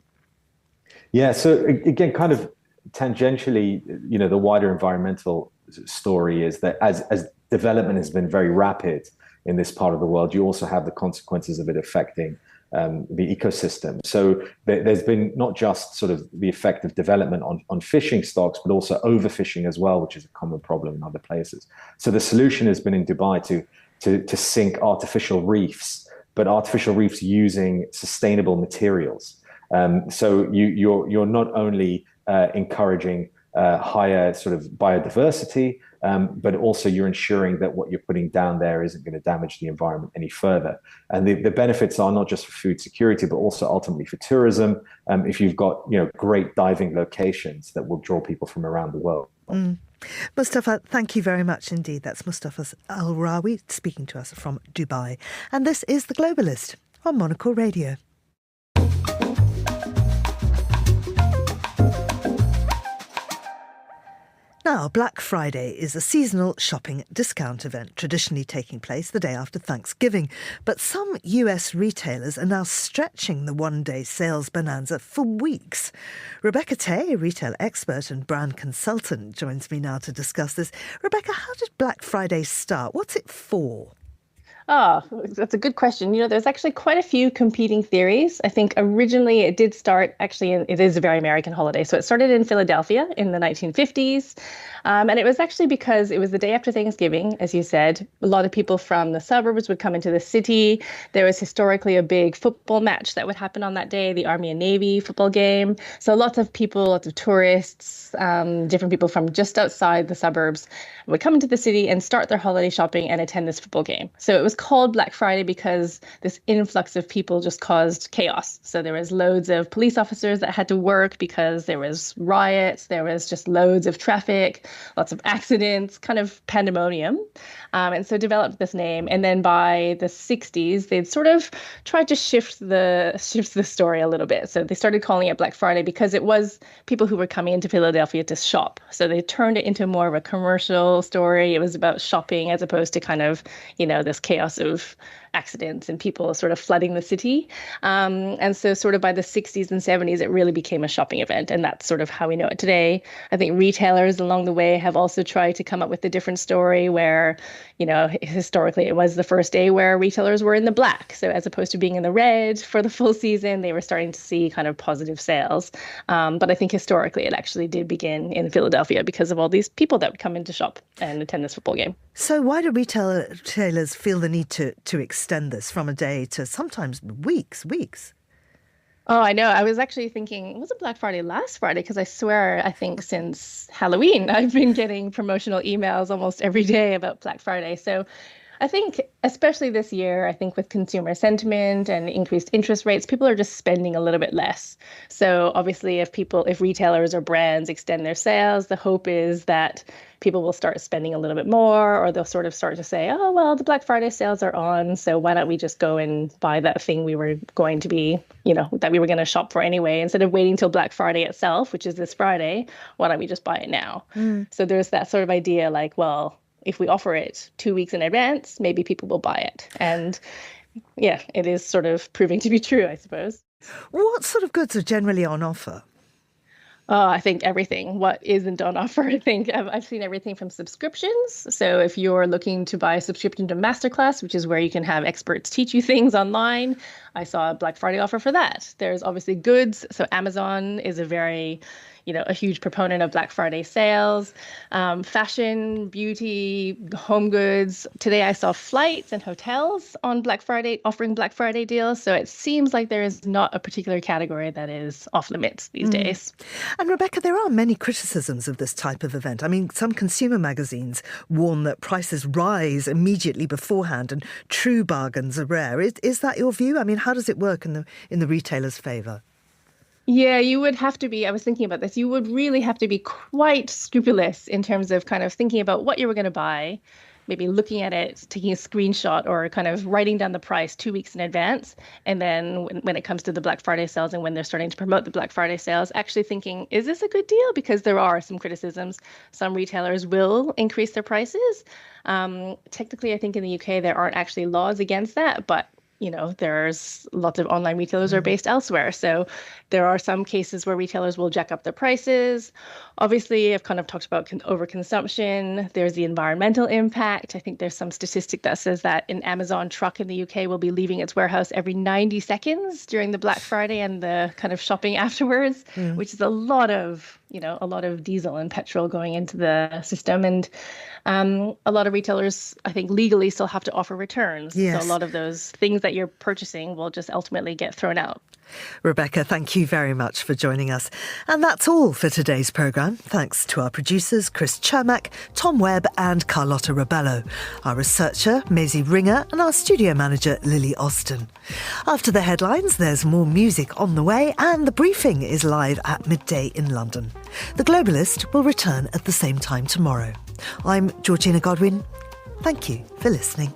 Yeah. So again, kind of tangentially, the wider environmental story is that as development has been very rapid in this part of the world, you also have the consequences of it affecting the ecosystem. So there's been not just sort of the effect of development on fishing stocks, but also overfishing as well, which is a common problem in other places. So the solution has been in Dubai to sink artificial reefs, but artificial reefs using sustainable materials. So you're not only encouraging higher sort of biodiversity, but also you're ensuring that what you're putting down there isn't going to damage the environment any further. And the benefits are not just for food security, but also ultimately for tourism. If you've got great diving locations that will draw people from around the world. Mustafa, thank you very much indeed. That's Mustafa Al-Rawi speaking to us from Dubai. And this is The Globalist on Monocle Radio. Now, Black Friday is a seasonal shopping discount event traditionally taking place the day after Thanksgiving. But some US retailers are now stretching the one-day sales bonanza for weeks. Rebecca Tay, a retail expert and brand consultant, joins me now to discuss this. Rebecca, how did Black Friday start? What's it for? That's a good question. There's actually quite a few competing theories. I think originally it did start, it is a very American holiday. So it started in Philadelphia in the 1950s. And it was actually because it was the day after Thanksgiving, as you said. A lot of people from the suburbs would come into the city. There was historically a big football match that would happen on that day, the Army and Navy football game. So lots of people, lots of tourists, different people from just outside the suburbs would come into the city and start their holiday shopping and attend this football game. So it was called Black Friday because this influx of people just caused chaos. So there was loads of police officers that had to work because there was riots, there was just loads of traffic, lots of accidents, kind of pandemonium. And so developed this name. And then by the 60s, they'd sort of tried to shift the story a little bit. So they started calling it Black Friday because it was people who were coming into Philadelphia to shop. So they turned it into more of a commercial story. It was about shopping as opposed to kind of, this chaos of accidents and people sort of flooding the city. And so sort of by the 60s and 70s, it really became a shopping event. And that's sort of how we know it today. I think retailers along the way have also tried to come up with a different story where, historically it was the first day where retailers were in the black. So as opposed to being in the red for the full season, they were starting to see kind of positive sales. But I think historically it actually did begin in Philadelphia because of all these people that would come in to shop and attend this football game. So why do retailers feel the need to extend this from a day to sometimes weeks? Oh, I know. I was actually thinking, was it Black Friday last Friday? Because I think since Halloween, I've been getting promotional emails almost every day about Black Friday. So I think, especially this year, I think with consumer sentiment and increased interest rates, people are just spending a little bit less. So obviously, if retailers or brands extend their sales, the hope is that people will start spending a little bit more, or they'll sort of start to say, oh, well, the Black Friday sales are on, so why don't we just go and buy that thing we were going to be, that we were going to shop for anyway, instead of waiting till Black Friday itself, which is this Friday, why don't we just buy it now? So there's that sort of idea like, well, if we offer it 2 weeks in advance, maybe people will buy it. And yeah, it is sort of proving to be true, I suppose. What sort of goods are generally on offer? Oh, I think everything. What isn't on offer? I think I've seen everything from subscriptions. So if you're looking to buy a subscription to Masterclass, which is where you can have experts teach you things online, I saw a Black Friday offer for that. There's obviously goods. So Amazon is a huge proponent of Black Friday sales, fashion, beauty, home goods. Today I saw flights and hotels on Black Friday offering Black Friday deals. So it seems like there is not a particular category that is off limits these days. And Rebecca, there are many criticisms of this type of event. I mean, some consumer magazines warn that prices rise immediately beforehand and true bargains are rare. Is that your view? I mean, how does it work in the retailer's favour? Yeah, you would have to be, I was thinking about this, you would really have to be quite scrupulous in terms of kind of thinking about what you were going to buy, maybe looking at it, taking a screenshot or kind of writing down the price 2 weeks in advance. And then when it comes to the Black Friday sales and when they're starting to promote the Black Friday sales, actually thinking, is this a good deal? Because there are some criticisms. Some retailers will increase their prices. Technically, I think in the UK, there aren't actually laws against that, but there's lots of online retailers are based elsewhere. So there are some cases where retailers will jack up their prices. Obviously, I've kind of talked about overconsumption. There's the environmental impact. I think there's some statistic that says that an Amazon truck in the UK will be leaving its warehouse every 90 seconds during the Black Friday and the kind of shopping afterwards, which is a lot of diesel and petrol going into the system. And a lot of retailers, I think, legally still have to offer returns. Yes. So a lot of those things that you're purchasing will just ultimately get thrown out. Rebecca, thank you very much for joining us. And that's all for today's programme. Thanks to our producers, Chris Chermack, Tom Webb and Carlotta Rebello, our researcher, Maisie Ringer, and our studio manager, Lily Austin. After the headlines, there's more music on the way, and The Briefing is live at midday in London. The Globalist will return at the same time tomorrow. I'm Georgina Godwin. Thank you for listening.